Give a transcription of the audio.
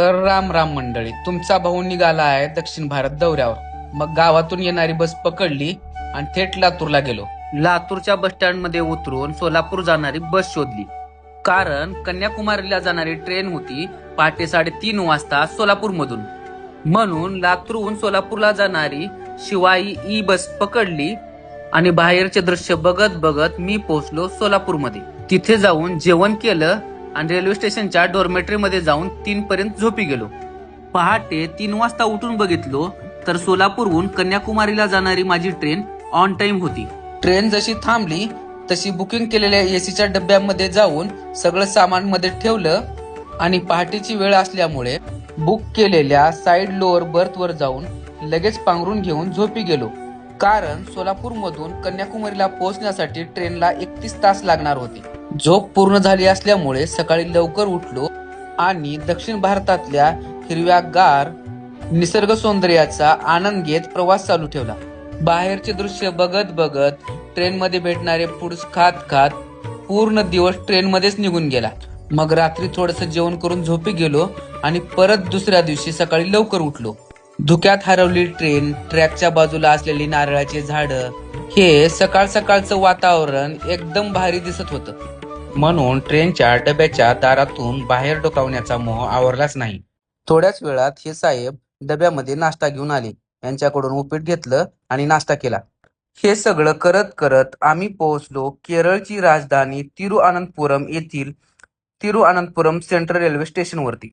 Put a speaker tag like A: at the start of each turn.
A: तर राम राम मंडळी, तुमचा भाऊ निघाला आहे दक्षिण भारत दौऱ्यावर. मग गावातून येणारी बस पकडली आणि थेट लातूरला गेलो. लातूरच्या बस स्टँड मध्ये उतरून सोलापूर जाणारी बस शोधली, कारण कन्याकुमारीला जाणारी ट्रेन होती पहाटे 3:30 वाजता सोलापूर मधून. म्हणून लातूरहून सोलापूरला जाणारी शिवाई ई बस पकडली आणि बाहेरचे दृश्य बघत बघत मी पोहोचलो सोलापूरमध्ये. तिथे जाऊन जेवण केलं आणि रेल्वे स्टेशनच्या डॉर्मेटरी मध्ये जाऊन 3 पर्यंत झोपी गेलो. पहाटे 3 वाजता उठून बघितलो तर सोलापूरहून कन्याकुमारीला जाणारी माझी ट्रेन ऑन टाइम होती. ट्रेन जशी थांबली तशी बुकिंग केलेल्या एसीच्या डब्यामध्ये जाऊन सगळं सामान मध्ये ठेवलं आणि पहाटेची वेळ असल्यामुळे बुक केलेल्या साइड लोअर बर्थ वर जाऊन लगेच पांघरून घेऊन झोपी गेलो. कारण सोलापूर मधून कन्याकुमारीला पोहोचण्यासाठी ट्रेनला 31 तास लागणार होते. झोप पूर्ण झाली असल्यामुळे सकाळी लवकर उठलो आणि दक्षिण भारतातल्या हिरव्यागार निसर्ग सौंदर्याचा आनंद घेत प्रवास चालू ठेवला. बाहेरचे दृश्य बघत बघत ट्रेन मध्ये भेटणारे फूड्स खात खात पूर्ण दिवस ट्रेन मध्येच निघून गेला. मग रात्री थोडस जेवण करून झोपी गेलो आणि परत दुसऱ्या दिवशी सकाळी लवकर उठलो. धुक्यात हरवली ट्रेन, ट्रॅकच्या बाजूला असलेली नारळाची झाडं, हे सकाळ सकाळचं वातावरण एकदम भारी दिसत होतं. म्हणून ट्रेनच्या डब्याच्या दारातून बाहेर डोकावण्याचा मोह आवरलाच नाही. थोड्याच वेळात हे साहेब डब्यामध्ये नाश्ता घेऊन आले. यांच्याकडून उपीट घेतलं आणि नाश्ता केला. हे सगळं करत करत आम्ही पोहोचलो केरळची राजधानी तिरुअनंतपुरम येथील तिरुअनंतपुरम सेंट्रल रेल्वे स्टेशनवरती.